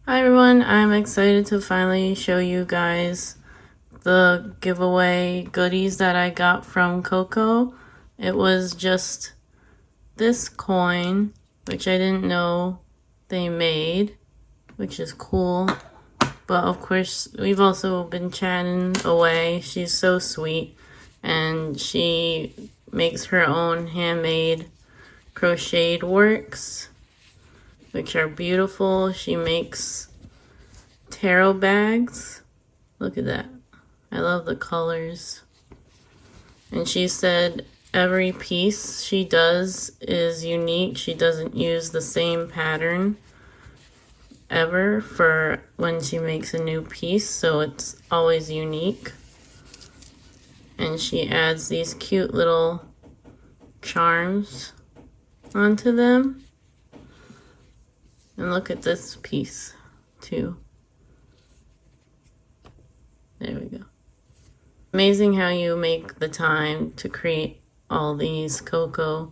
Hi everyone, I'm excited to finally show you guys the giveaway goodies that I got from Coco. It was just this coin, which I didn't know they made, which is cool. But of course, we've also been chatting away. She's so sweet, and she makes her own handmade crocheted works, which are beautiful. She makes tarot bags. Look at that. I love the colors. And she said every piece she does is unique. She doesn't use the same pattern ever for when she makes a new piece, so it's always unique. And she adds these cute little charms onto them. And look at this piece too. There we go. Amazing how you make the time to create all these, Coco,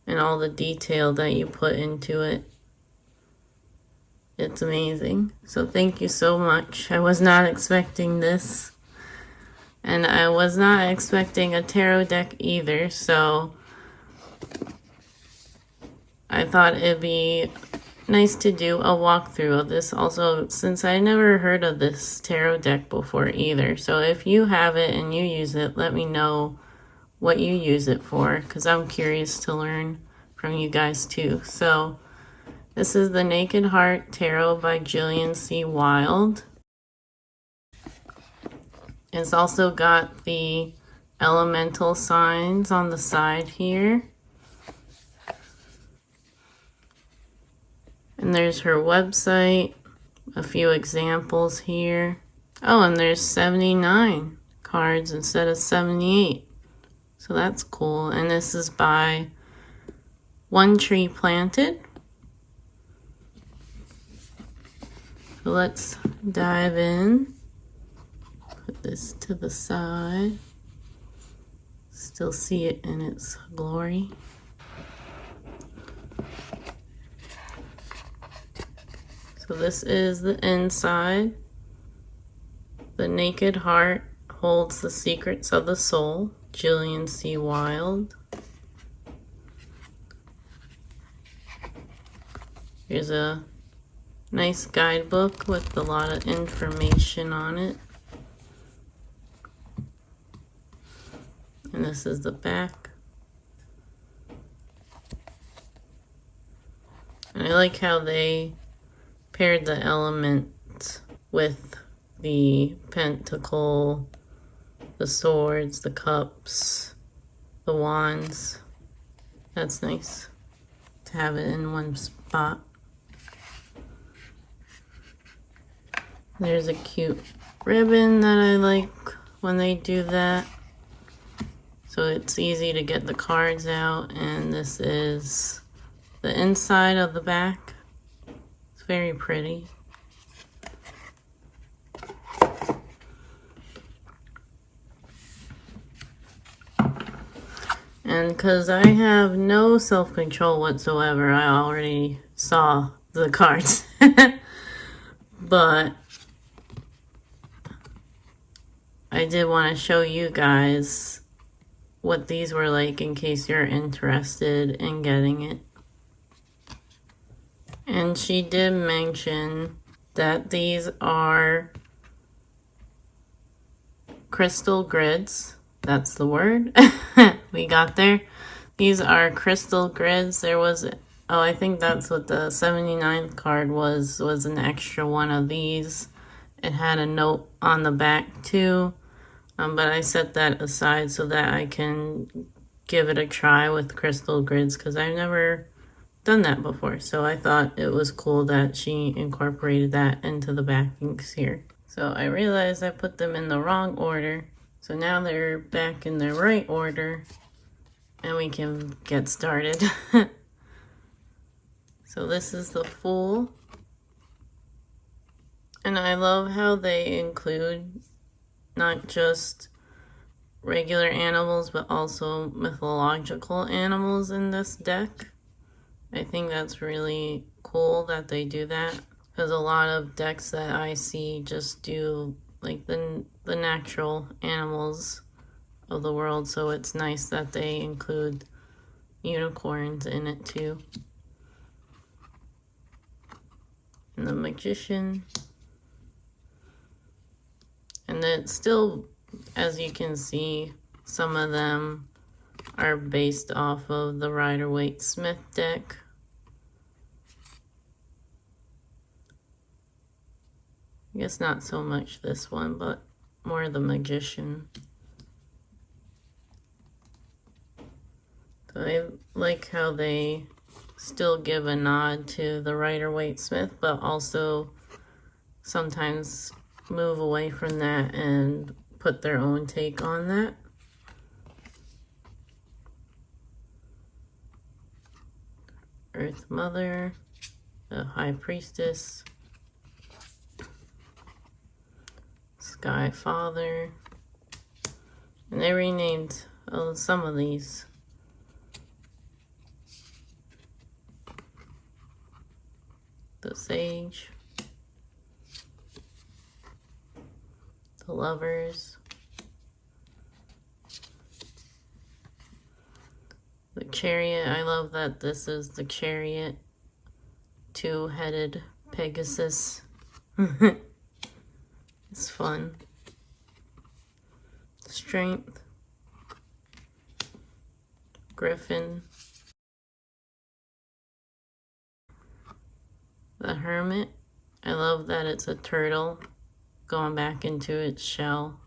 and all the detail that you put into it. It's amazing. So thank you so much. I was not expecting this. And I was not expecting a tarot deck either, so I thought it'd be nice to do a walkthrough of this also, since I never heard of this tarot deck before either. So if you have it and you use it, let me know what you use it for, because I'm curious to learn from you guys too. So this is the Naked Heart Tarot by Jillian C. Wild. It's also got the elemental signs on the side here. And there's her website, a few examples here. Oh, and there's 79 cards instead of 78. So that's cool. And this is by One Tree Planted. So let's dive in. Put this to the side. Still see it in its glory. So this is the inside. The Naked Heart holds the secrets of the soul. Jillian C. Wild. Here's a nice guidebook with a lot of information on it. And this is the back. And I like how they paired the elements with the pentacle, the swords, the cups, the wands. That's nice to have it in one spot. There's a cute ribbon that I like when they do that. So it's easy to get the cards out, and this is the inside of the back. It's very pretty. And because I have no self-control whatsoever, I already saw the cards. But I did want to show you guys what these were like in case you're interested in getting it. And she did mention that these are crystal grids. That's the word. We got there. These are crystal grids. There was, oh, I think that's what the 79th card was an extra one of these. It had a note on the back too. But I set that aside so that I can give it a try with crystal grids, because I've never done that before. So I thought it was cool that she incorporated that into the backings here. So I realized I put them in the wrong order. So now they're back in the right order, and we can get started. So this is the Fool. And I love how they include not just regular animals, but also mythological animals in this deck. I think that's really cool that they do that, because a lot of decks that I see just do like the natural animals of the world, so it's nice that they include unicorns in it too. And the magician. And then still, as you can see, some of them are based off of the Rider-Waite-Smith deck. I guess not so much this one, but more the magician. So I like how they still give a nod to the Rider-Waite-Smith, but also sometimes move away from that and put their own take on that. Earth Mother, the High Priestess, Sky Father, and they renamed some of these. The Sage, the Lovers, the Chariot. I love that this is the Chariot, two-headed Pegasus. It's fun. Strength, Griffin, the Hermit. I love that it's a turtle going back into its shell,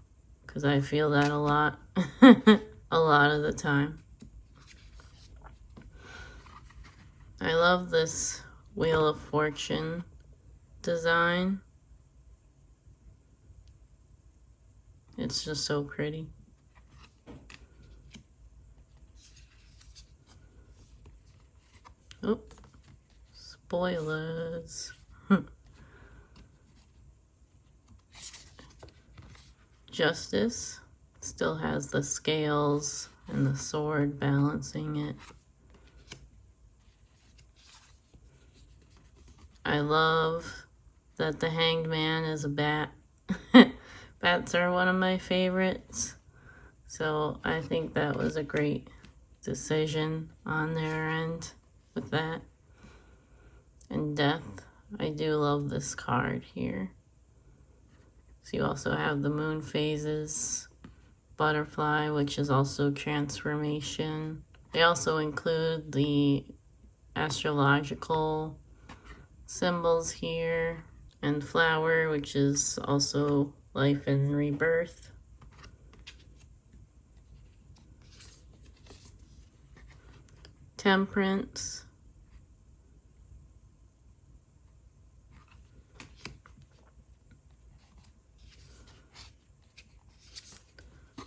because I feel that a lot. A lot of the time. I love this Wheel of Fortune design. It's just so pretty. Oh, spoilers. Justice still has the scales and the sword balancing it. I love that the Hanged Man is a bat. Bats are one of my favorites, so I think that was a great decision on their end with that. And Death, I do love this card here. So you also have the moon phases, butterfly, which is also transformation. They also include the astrological symbols here, and flower, which is also life and rebirth. Temperance.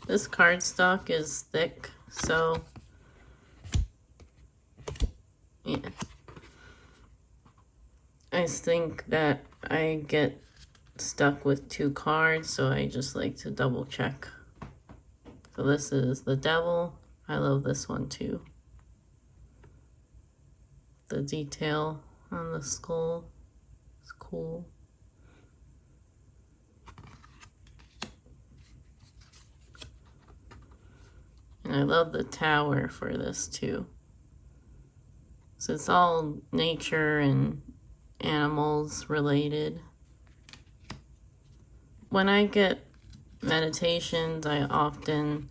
This cardstock is thick, so yeah. I think that I get stuck with two cards, so I just like to double check. So this is the Devil. I love this one too. The detail on the skull is cool. And I love the tower for this too. So it's all nature and animals related. When I get meditations, I often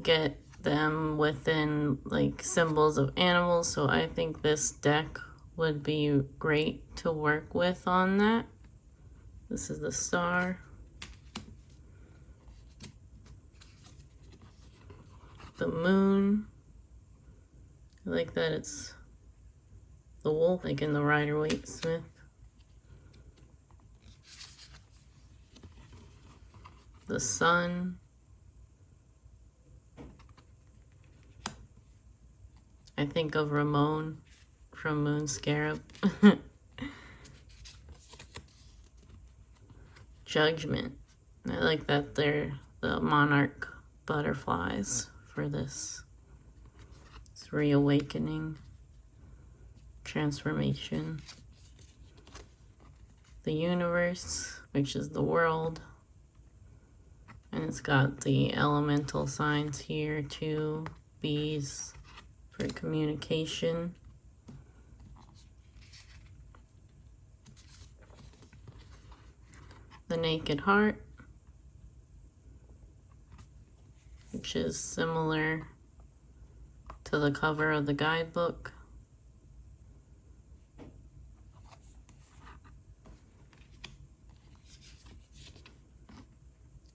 get them within like symbols of animals, so I think this deck would be great to work with on that. This is the star. The moon. I like that it's the wolf, like in the Rider-Waite-Smith. The sun. I think of Ramon from Moon Scarab. Judgment. I like that they're the monarch butterflies for this. It's reawakening, transformation. the universe, which is the world. And it's got the elemental signs here too. Bees for communication. The Naked Heart, which is similar to the cover of the guidebook.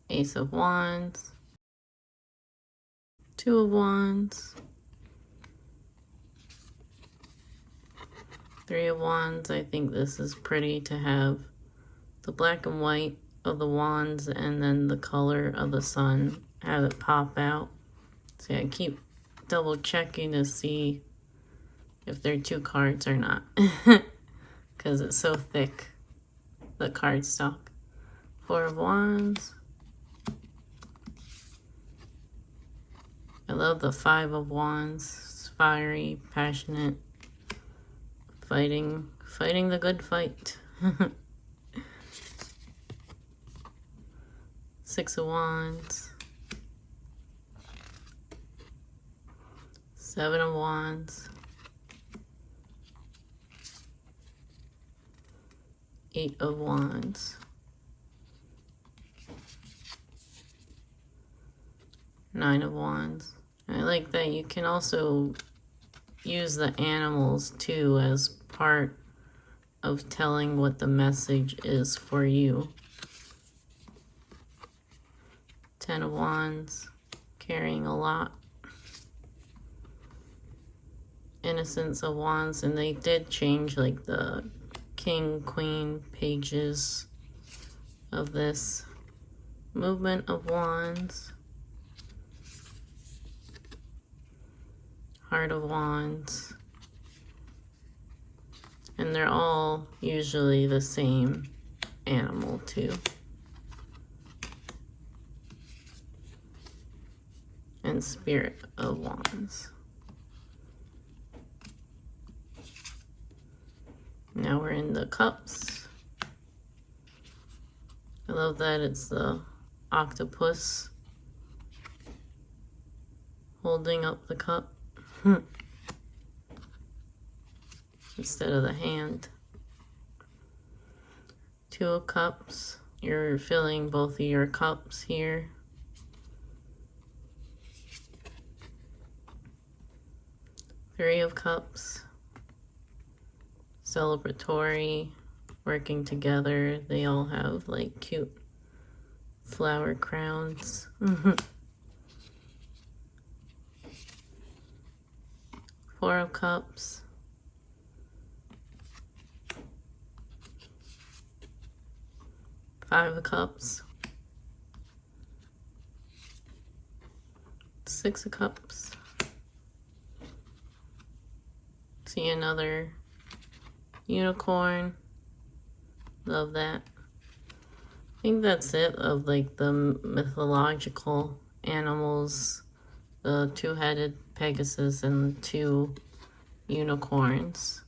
Ace of Wands, Two of Wands, Three of Wands. I think this is pretty to have the black and white of the wands and then the color of the sun, have it pop out. See, I keep double checking to see if they're two cards or not because it's so thick, the cardstock. Four of Wands. I love the Five of Wands. It's fiery, passionate, fighting the good fight. Six of Wands. Seven of Wands. Eight of Wands. Nine of Wands. I like that you can also use the animals too as part of telling what the message is for you. Ten of Wands, carrying a lot. Innocence of Wands, and they did change like the King, Queen pages of this. Movement of Wands. Heart of Wands. And they're all usually the same animal too. And Spirit of Wands. Now we're in the cups. I love that it's the octopus holding up the cup instead of the hand. Two of Cups. You're filling both of your cups here. Three of Cups. Celebratory, working together. They all have like cute flower crowns. Four of Cups. Five of Cups. Six of Cups. See another unicorn. Love that. I think that's it of like the mythological animals. The two-headed Pegasus and two unicorns.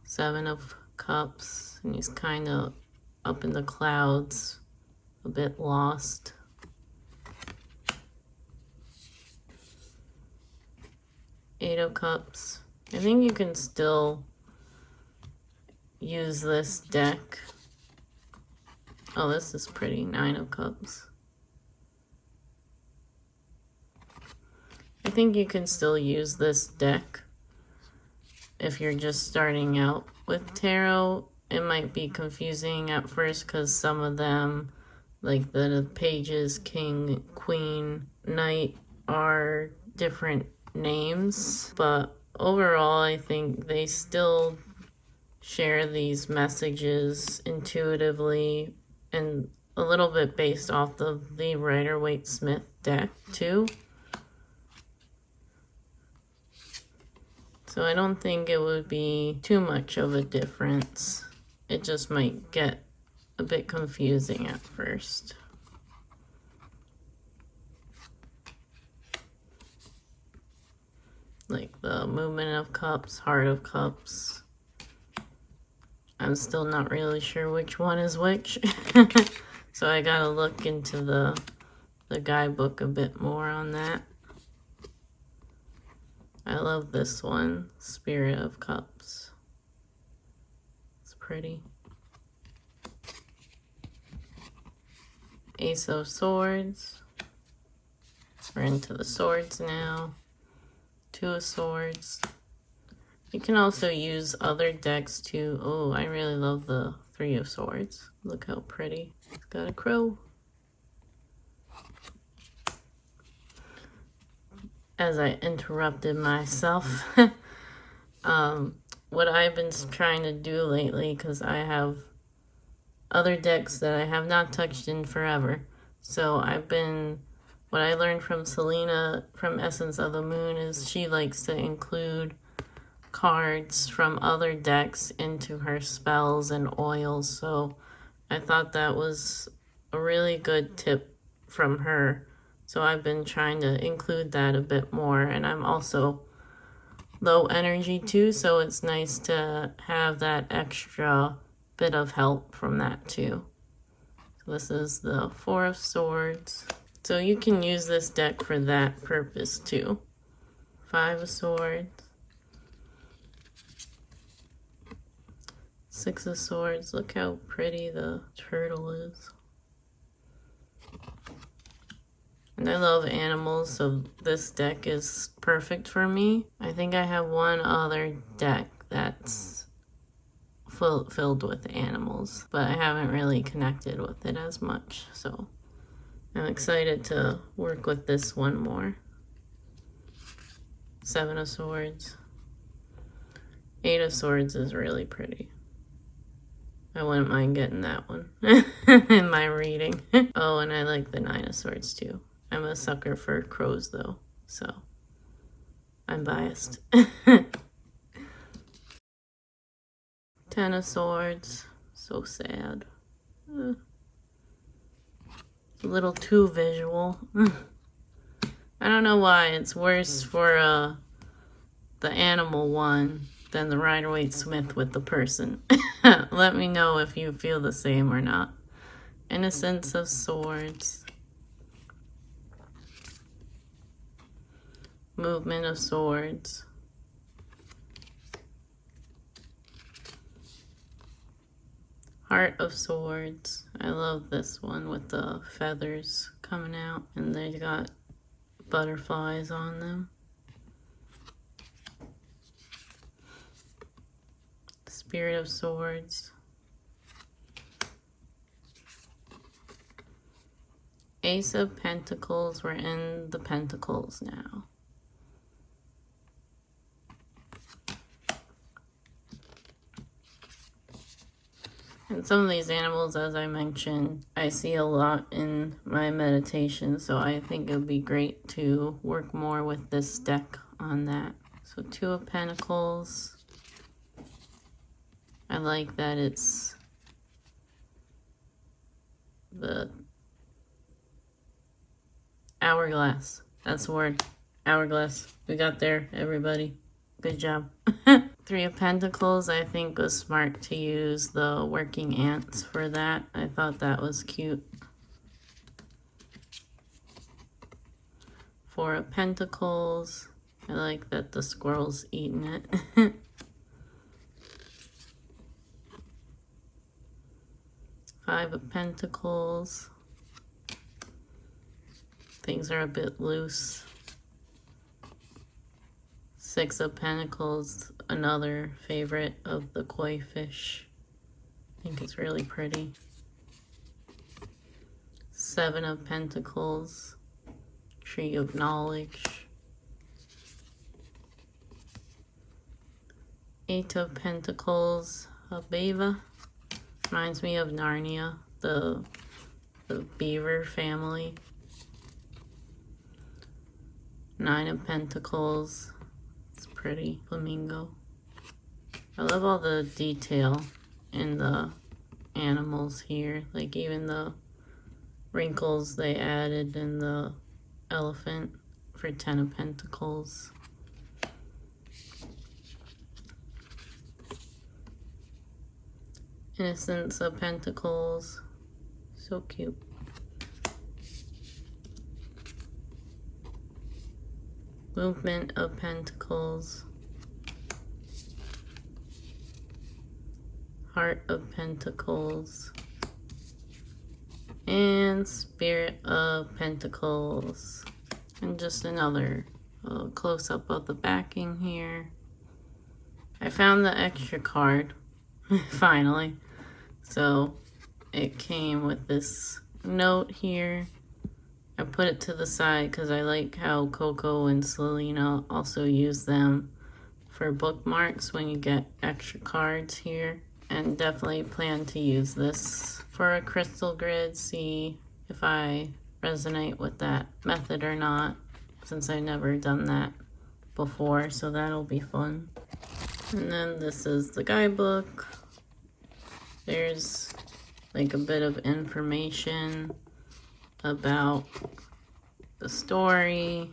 Seven of Cups. And he's kind of up in the clouds. A bit lost. Eight of Cups. I think you can still use this deck. Oh, this is pretty. Nine of Cups. I think you can still use this deck if you're just starting out with tarot. It might be confusing at first because some of them, like the pages, King, Queen, Knight, are different names, but overall I think they still share these messages intuitively and a little bit based off of the Rider-Waite-Smith deck too. So I don't think it would be too much of a difference. It just might get a bit confusing at first. Like the Movement of Cups, Heart of Cups. I'm still not really sure which one is which. So I gotta look into the guidebook a bit more on that. I love this one, Spirit of Cups. It's pretty. Ace of Swords. We're into the swords now. Two of Swords. You can also use other decks too. Oh, I really love the Three of Swords. Look how pretty. It's got a crow. As I interrupted myself. What I've been trying to do lately, because I have other decks that I have not touched in forever. So what I learned from Selena from Essence of the Moon is she likes to include cards from other decks into her spells and oils. So I thought that was a really good tip from her. So I've been trying to include that a bit more, and I'm also low energy too, so it's nice to have that extra bit of help from that too. So this is the Four of Swords. So you can use this deck for that purpose too. Five of Swords. Six of Swords. Look how pretty the turtle is. And I love animals, so this deck is perfect for me. I think I have one other deck that's filled with animals, but I haven't really connected with it as much, so I'm excited to work with this one more. Seven of Swords. Eight of Swords is really pretty. I wouldn't mind getting that one in my reading. Oh, and I like the Nine of Swords too. I'm a sucker for crows though, so I'm biased. Ten of Swords. So sad. A little too visual. I don't know why it's worse for the animal one than the Rider-Waite-Smith with the person. Let me know if you feel the same or not. Innocence of Swords. Movement of Swords. Heart of Swords. I love this one with the feathers coming out and they got butterflies on them. Spirit of Swords. Ace of Pentacles. We're in the Pentacles now. And some of these animals, as I mentioned, I see a lot in my meditation, so I think it would be great to work more with this deck on that. So Two of Pentacles. I like that it's the hourglass. That's the word. Hourglass. We got there, everybody. Good job. Three of Pentacles, I think was smart to use the working ants for that. I thought that was cute. Four of Pentacles. I like that the squirrel's eating it. Five of Pentacles. Things are a bit loose. Six of Pentacles, another favorite of the koi fish. I think it's really pretty. Seven of Pentacles, Tree of Knowledge. Eight of Pentacles, a beaver. Reminds me of Narnia, the beaver family. Nine of Pentacles. Pretty flamingo. I love all the detail in the animals here, like even the wrinkles they added in the elephant for Ten of Pentacles. Innocence of Pentacles. So cute. Movement of Pentacles. Heart of Pentacles. And Spirit of Pentacles. And just another close-up of the backing here. I found the extra card, finally. So it came with this note here. I put it to the side because I like how Coco and Selena also use them for bookmarks when you get extra cards here. And definitely plan to use this for a crystal grid, see if I resonate with that method or not, since I've never done that before, so that'll be fun. And then this is the guidebook. There's like a bit of information about the story.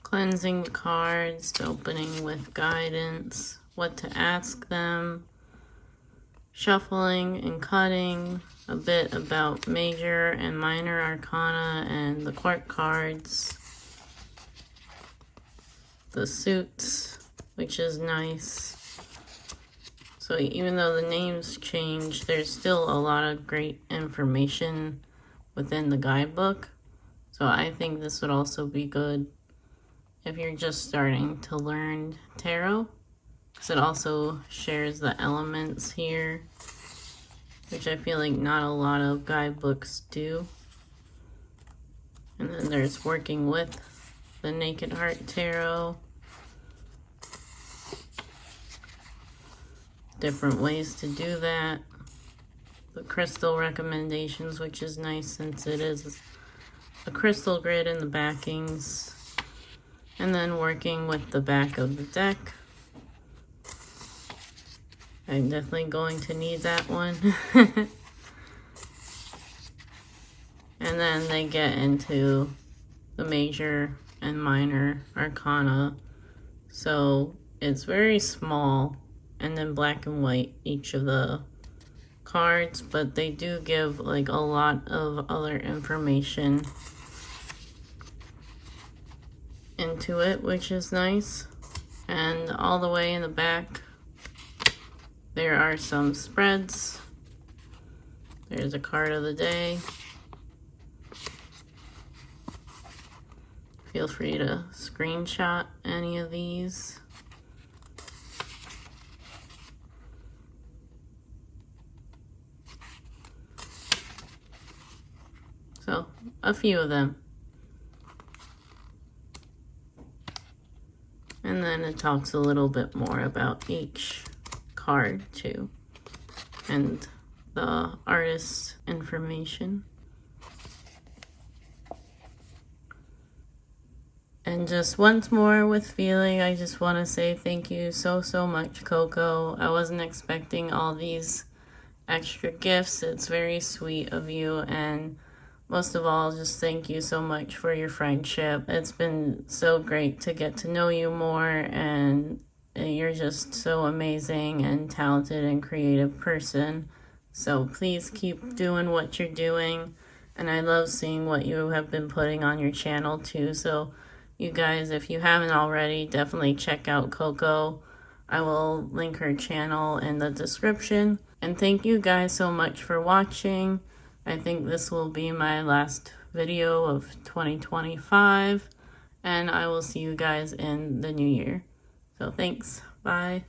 Cleansing the cards, opening with guidance, what to ask them, shuffling and cutting, a bit about major and minor arcana and the court cards, the suits, which is nice. So even though the names change, there's still a lot of great information within the guidebook. So I think this would also be good if you're just starting to learn tarot, because it also shares the elements here, which I feel like not a lot of guidebooks do. And then there's working with the Naked Heart Tarot, different ways to do that, the crystal recommendations, which is nice since it is a crystal grid in the backings. And then working with the back of the deck. I'm definitely going to need that one. And then they get into the major and minor arcana. So it's very small and then black and white, each of the cards, but they do give like a lot of other information into it, which is nice. And all the way in the back there are some spreads. There's a card of the day. Feel free to screenshot any of these. So a few of them. And then it talks a little bit more about each card too, and the artist's information. And just once more with feeling, I just want to say thank you so much, Coco. I wasn't expecting all these extra gifts. It's very sweet of you, and most of all, just thank you so much for your friendship. It's been so great to get to know you more, and you're just so amazing and talented and creative person. So please keep doing what you're doing. And I love seeing what you have been putting on your channel too. So you guys, if you haven't already, definitely check out Coco. I will link her channel in the description. And thank you guys so much for watching. I think this will be my last video of 2025, and I will see you guys in the new year. So thanks. Bye.